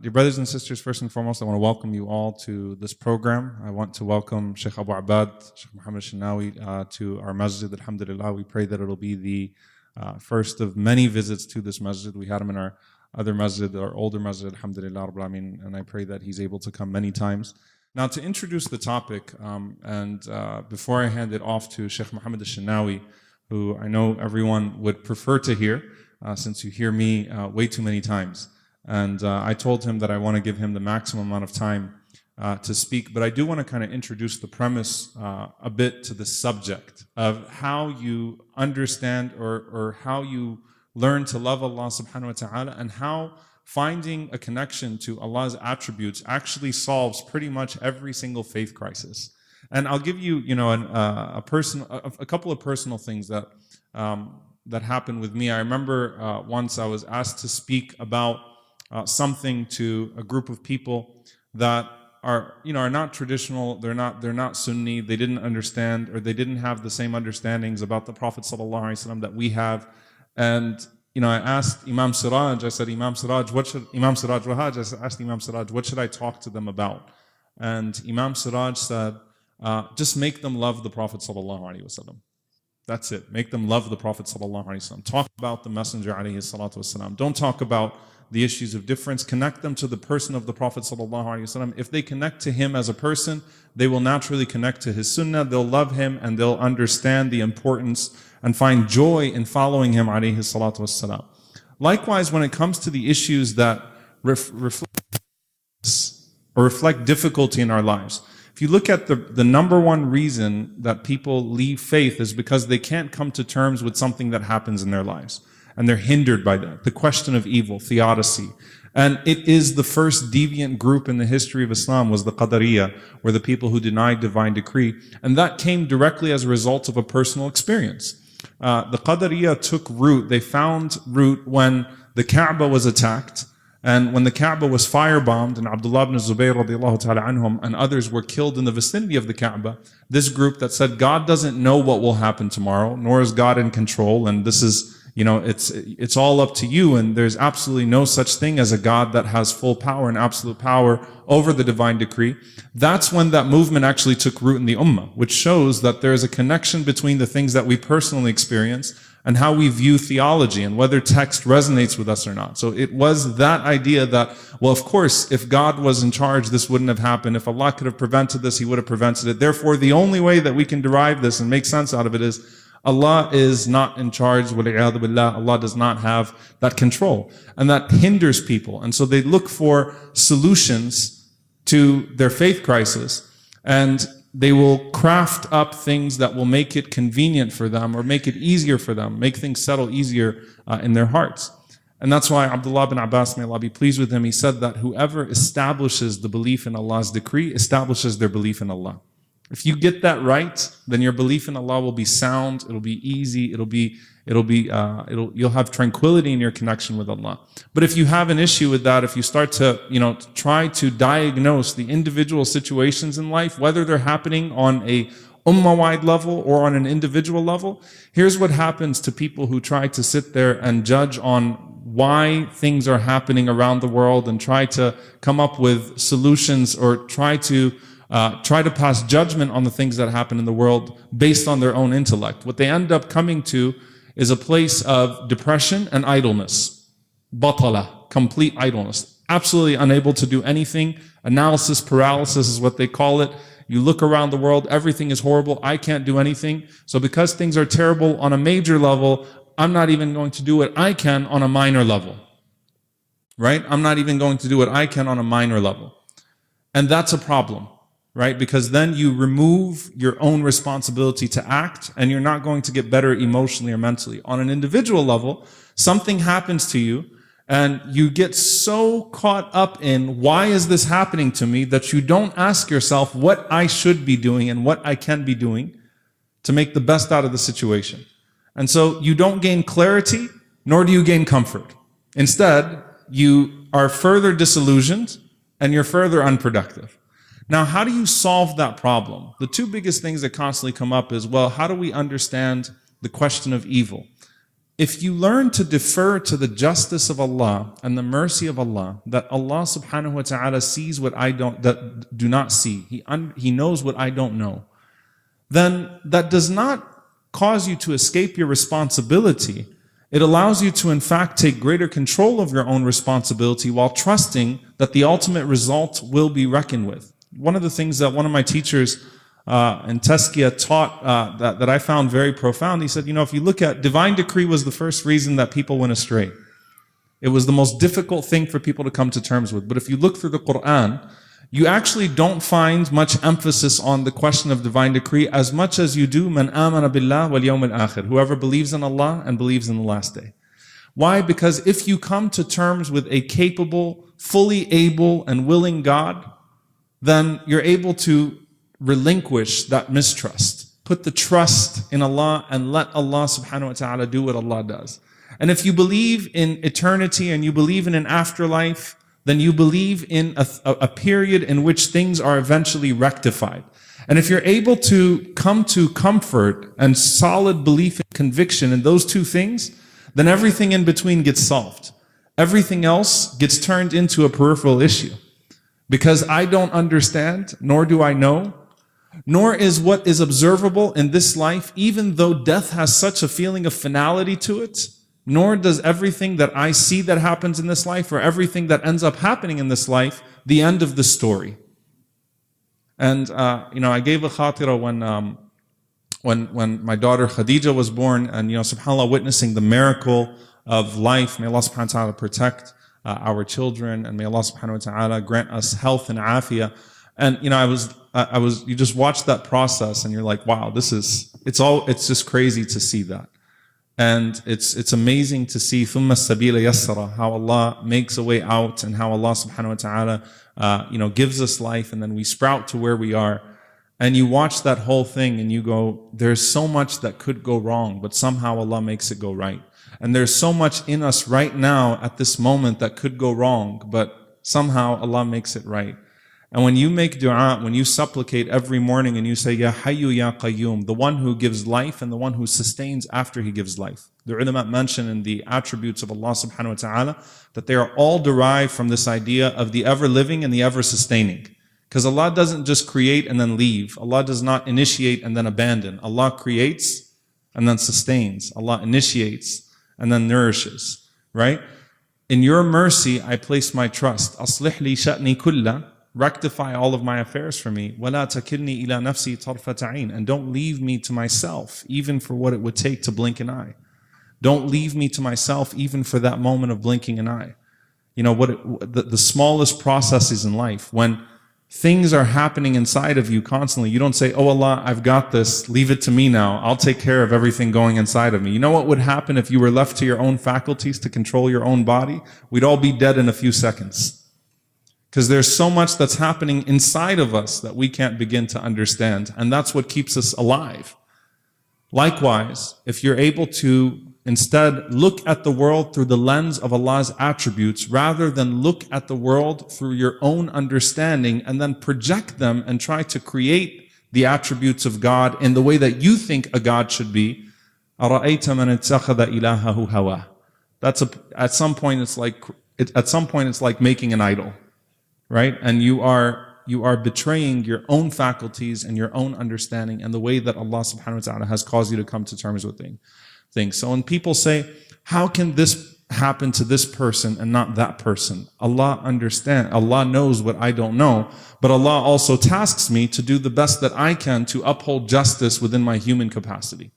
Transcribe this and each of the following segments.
Dear brothers and sisters, first and foremost, I want to welcome you all to this program. I want to welcome Sheikh Abu Abad, Sheikh Mohammad Elshinawy to our masjid. Alhamdulillah, we pray that it'll be the first of many visits to this masjid. We had him in our other masjid, our older masjid, Alhamdulillah, Rabbil Alameen, and I pray that he's able to come many times. Now, to introduce the topic, before I hand it off to Sheikh Mohammad Elshinawy, who I know everyone would prefer to hear, since you hear me way too many times. And I told him that I want to give him the maximum amount of time to speak, but I do want to kind of introduce the premise a bit to the subject of how you understand or how you learn to love Allah subhanahu wa ta'ala, and how finding a connection to Allah's attributes actually solves pretty much every single faith crisis. And I'll give you, a couple of personal things that happened with me. I remember once I was asked to speak about something to a group of people that are not traditional, they're not Sunni, they didn't understand, or they didn't have the same understandings about the Prophet ﷺ that we have. And I asked Imam Siraj, I said, Imam Siraj, what should I talk to them about? And Imam Siraj said, just make them love the Prophet ﷺ. That's it. Make them love the Prophet ﷺ. Talk about the Messenger ﷺ. Don't talk about the issues of difference. Connect them to the person of the Prophet ﷺ. If they connect to him as a person, they will naturally connect to his sunnah. They'll love him and they'll understand the importance and find joy in following him ﷺ. Likewise, when it comes to the issues that reflect difficulty in our lives, if you look at the number one reason that people leave faith is because they can't come to terms with something that happens in their lives. And they're hindered by that. The question of evil, theodicy. And it is the first deviant group in the history of Islam was the Qadariyah, were the people who denied divine decree. And that came directly as a result of a personal experience. The Qadariyah took root, they found root when the Kaaba was attacked. And when the Kaaba was firebombed and Abdullah ibn Zubayr radiallahu ta'ala anhum and others were killed in the vicinity of the Kaaba, this group that said God doesn't know what will happen tomorrow, nor is God in control, and this is, it's all up to you, and there's absolutely no such thing as a God that has full power and absolute power over the divine decree. That's when that movement actually took root in the Ummah, which shows that there is a connection between the things that we personally experience and how we view theology and whether text resonates with us or not. So it was that idea that, well, of course, if God was in charge, this wouldn't have happened. If Allah could have prevented this, He would have prevented it. Therefore, the only way that we can derive this and make sense out of it is Allah is not in charge. Wal'iyadu billah. Allah does not have that control. And that hinders people. And so they look for solutions to their faith crisis, and they will craft up things that will make it convenient for them or make it easier for them, make things settle easier in their hearts. And that's why Abdullah bin Abbas, may Allah be pleased with him, he said that whoever establishes the belief in Allah's decree establishes their belief in Allah. If you get that right, then your belief in Allah will be sound, it'll be easy, you'll have tranquility in your connection with Allah. But if you have an issue with that, if you start to, try to diagnose the individual situations in life, whether they're happening on a ummah-wide level or on an individual level, here's what happens to people who try to sit there and judge on why things are happening around the world and try to come up with solutions or try to pass judgment on the things that happen in the world based on their own intellect. What they end up coming to is a place of depression and idleness. Batala, complete idleness. Absolutely unable to do anything. Analysis paralysis is what they call it. You look around the world, everything is horrible. I can't do anything. So because things are terrible on a major level, I'm not even going to do what I can on a minor level. Right? I'm not even going to do what I can on a minor level. And that's a problem. Right? Because then you remove your own responsibility to act, and you're not going to get better emotionally or mentally. On an individual level, something happens to you, and you get so caught up in why is this happening to me that you don't ask yourself what I should be doing and what I can be doing to make the best out of the situation. And so you don't gain clarity, nor do you gain comfort. Instead, you are further disillusioned and you're further unproductive. Now, how do you solve that problem? The two biggest things that constantly come up is, well, how do we understand the question of evil? if you learn to defer to the justice of Allah and the mercy of Allah, that Allah subhanahu wa ta'ala sees what I do not see, He knows what I don't know, then that does not cause you to escape your responsibility. It allows you to in fact take greater control of your own responsibility while trusting that the ultimate result will be reckoned with. One of the things that one of my teachers in Tazkiyah taught that I found very profound, he said, if you look at divine decree was the first reason that people went astray. It was the most difficult thing for people to come to terms with. But if you look through the Qur'an, you actually don't find much emphasis on the question of divine decree as much as you do man amana billah wal yawm al-akhir, whoever believes in Allah and believes in the last day. Why? Because if you come to terms with a capable, fully able and willing God, then you're able to relinquish that mistrust. Put the trust in Allah and let Allah subhanahu wa ta'ala do what Allah does. And if you believe in eternity and you believe in an afterlife, then you believe in a period in which things are eventually rectified. And if you're able to come to comfort and solid belief and conviction in those two things, then everything in between gets solved. Everything else gets turned into a peripheral issue. Because I don't understand, nor do I know, nor is what is observable in this life, even though death has such a feeling of finality to it, nor does everything that I see that happens in this life or everything that ends up happening in this life the end of the story. And I gave a khatira when my daughter Khadija was born, and subhanAllah, witnessing the miracle of life. May Allah subhanahu wa ta'ala protect our children, and may Allah subhanahu wa ta'ala grant us health and afiyah. And you just watch that process and you're like, wow, it's just crazy to see that. And it's amazing to see ثُمَّ السَّبِيلَ يَسَّرَ, how Allah makes a way out, and how Allah subhanahu wa ta'ala gives us life, and then we sprout to where we are. And you watch that whole thing and you go, there's so much that could go wrong, but somehow Allah makes it go right. And there's so much in us right now at this moment that could go wrong, but somehow Allah makes it right. And when you make dua, when you supplicate every morning and you say, Ya Hayyu Ya Qayyum, the one who gives life and the one who sustains after he gives life. The ulama mention in the attributes of Allah subhanahu wa ta'ala that they are all derived from this idea of the ever living and the ever sustaining. Because Allah doesn't just create and then leave. Allah does not initiate and then abandon. Allah creates and then sustains. Allah initiates and then nourishes. Right? In your mercy, I place my trust. Aslih li sha'ni kulla. Rectify all of my affairs for me. وَلَا تَكِلْنِي إِلَى نَفْسِي طَرْفَةَ عَيْنٍ. And don't leave me to myself, even for what it would take to blink an eye. Don't leave me to myself, even for that moment of blinking an eye. The smallest processes in life, when things are happening inside of you constantly, you don't say, oh Allah, I've got this, leave it to me now. I'll take care of everything going inside of me. You know what would happen if you were left to your own faculties to control your own body? We'd all be dead in a few seconds. Because there's so much that's happening inside of us that we can't begin to understand. And that's what keeps us alive. Likewise, if you're able to instead look at the world through the lens of Allah's attributes, rather than look at the world through your own understanding and then project them and try to create the attributes of God in the way that you think a God should be, أَرَأَيْتَ مَنِ اتَّخَذَ إِلَهَهُ هَوَاهُ. At some point it's like making an idol. Right? And you are betraying your own faculties and your own understanding and the way that Allah subhanahu wa ta'ala has caused you to come to terms with things. So when people say, how can this happen to this person and not that person? Allah knows what I don't know, but Allah also tasks me to do the best that I can to uphold justice within my human capacity.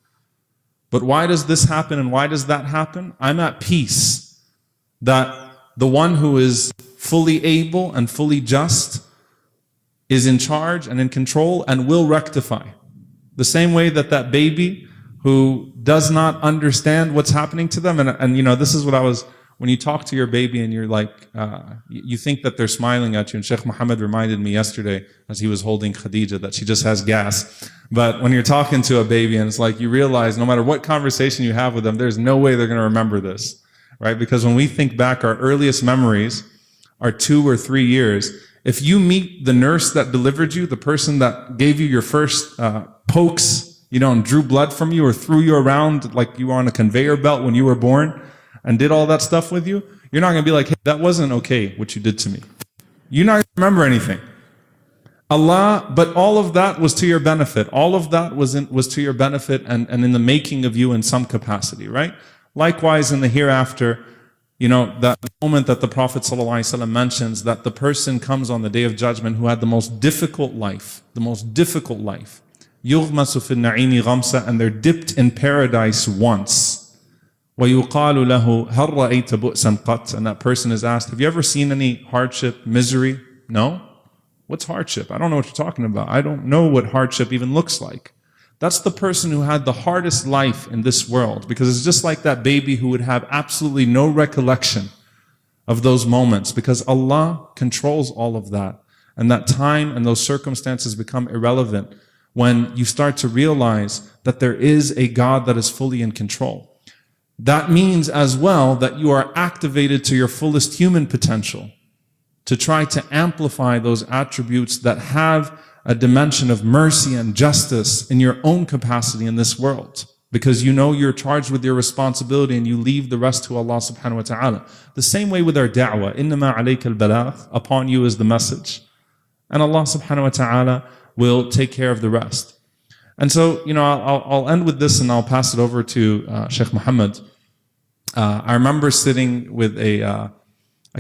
But why does this happen and why does that happen? I'm at peace that the one who is fully able and fully just is in charge and in control and will rectify. The same way that baby who does not understand what's happening to them, and this is what when you talk to your baby and you're like, you think that they're smiling at you, and Sheikh Muhammad reminded me yesterday as he was holding Khadija that she just has gas. But when you're talking to a baby and it's like you realize no matter what conversation you have with them, there's no way they're going to remember this. Right? Because when we think back, our earliest memories are 2 or 3 years. If you meet the nurse that delivered you, the person that gave you your first pokes and drew blood from you or threw you around like you were on a conveyor belt when you were born and did all that stuff with you, you're not going to be like, hey, that wasn't okay what you did to me. You're not going to remember anything. But all of that was to your benefit. All of that was to your benefit and in the making of you in some capacity, right? Likewise, in the hereafter, that moment that the Prophet ﷺ mentions that the person comes on the Day of Judgment who had the most difficult life, يُغْمَسُ فِي النَّعِيمِ غَمْسًا, and they're dipped in paradise once. وَيُقَالُ لَهُ هَلْ رَأَيْتَ بُؤْسًا قَطْ, and that person is asked, have you ever seen any hardship, misery? No? What's hardship? I don't know what you're talking about. I don't know what hardship even looks like. That's the person who had the hardest life in this world, because it's just like that baby who would have absolutely no recollection of those moments, because Allah controls all of that. And that time and those circumstances become irrelevant when you start to realize that there is a God that is fully in control. That means as well that you are activated to your fullest human potential to try to amplify those attributes that have a dimension of mercy and justice in your own capacity in this world. Because you're charged with your responsibility and you leave the rest to Allah subhanahu wa ta'ala. The same way with our da'wah. إِنَّمَا عَلَيْكَ الْبَلَاغُ, upon you is the message. And Allah subhanahu wa ta'ala will take care of the rest. And so, I'll end with this and I'll pass it over to Sheikh Muhammad. I remember sitting with a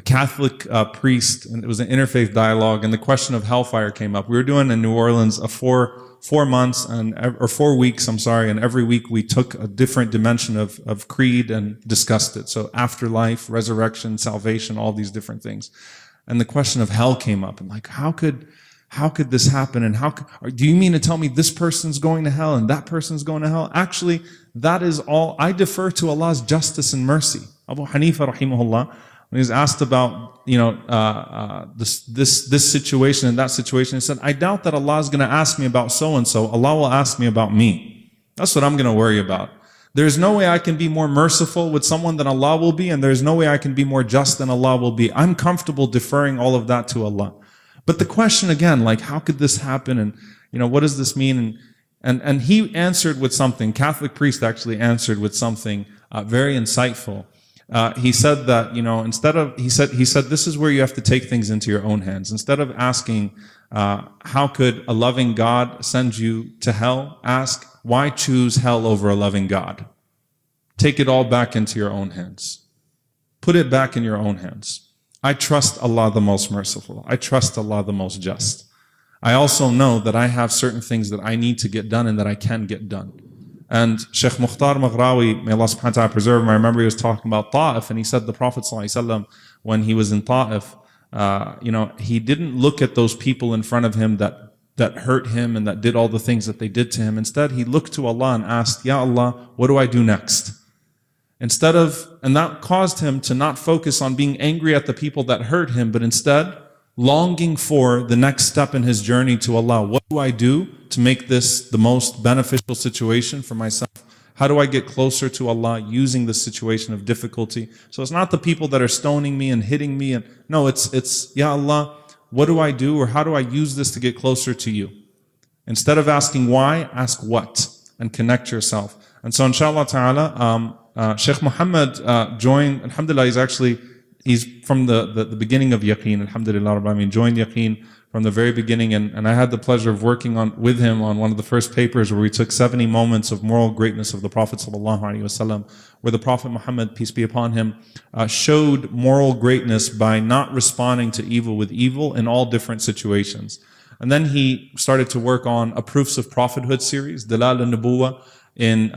Catholic priest, and it was an interfaith dialogue, and the question of hellfire came up. We were doing in New Orleans a 4 months or 4 weeks, and every week we took a different dimension of creed and discussed it. So afterlife, resurrection, salvation, all these different things. And the question of hell came up, and like, how could this happen? And do you mean to tell me this person's going to hell and that person's going to hell? Actually, that is all. I defer to Allah's justice and mercy. Abu Hanifa rahimahullah, when he was asked about, this situation and that situation, he said, I doubt that Allah is going to ask me about so-and-so. Allah will ask me about me. That's what I'm going to worry about. There's no way I can be more merciful with someone than Allah will be, and there's no way I can be more just than Allah will be. I'm comfortable deferring all of that to Allah. But the question again, like, how could this happen? And, what does this mean? And he answered with something, Catholic priest actually answered with something very insightful. He said that, he said, this is where you have to take things into your own hands. Instead of asking, how could a loving God send you to hell? Ask, why choose hell over a loving God? Take it all back into your own hands. Put it back in your own hands. I trust Allah the most merciful. I trust Allah the most just. I also know that I have certain things that I need to get done and that I can get done. And Sheikh Mukhtar Maghrawi, may Allah subhanahu wa ta'ala preserve him, I remember he was talking about Ta'if, and he said the Prophet ﷺ, when he was in Ta'if, he didn't look at those people in front of him that hurt him and that did all the things that they did to him. Instead, he looked to Allah and asked, Ya Allah, what do I do next? And that caused him to not focus on being angry at the people that hurt him, but instead longing for the next step in his journey to Allah. What do I do to make this the most beneficial situation for myself? How do I get closer to Allah using this situation of difficulty? So it's not the people that are stoning me and hitting me. No, it's Ya Allah, what do I do, or how do I use this to get closer to you? Instead of asking why, ask what, and connect yourself. And so inshallah ta'ala, Sheikh Muhammad joined, alhamdulillah, he's from the beginning of Yaqeen, alhamdulillah, Rabbil Alameen, joined Yaqeen from the very beginning, and I had the pleasure of working with him on one of the first papers where we took 70 moments of moral greatness of the Prophet ﷺ, where the Prophet Muhammad, peace be upon him, showed moral greatness by not responding to evil with evil in all different situations. And then he started to work on a Proofs of Prophethood series, Dalal al-Nubuwah, in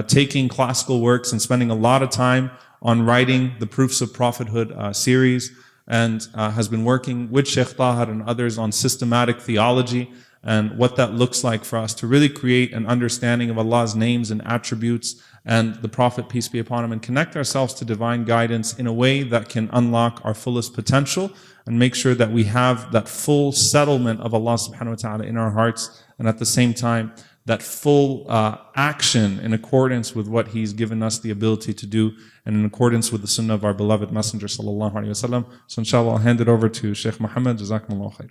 taking classical works and spending a lot of time on writing the Proofs of Prophethood series, and has been working with Sheikh Tahir and others on systematic theology and what that looks like for us to really create an understanding of Allah's names and attributes and the Prophet, peace be upon him, and connect ourselves to divine guidance in a way that can unlock our fullest potential and make sure that we have that full settlement of Allah subhanahu wa ta'ala in our hearts, and at the same time that full action in accordance with what He's given us the ability to do, and in accordance with the sunnah of our beloved Messenger sallallahu alaihi wasallam. So inshallah, I'll hand it over to Sheikh Muhammad. Jazakumullah khair.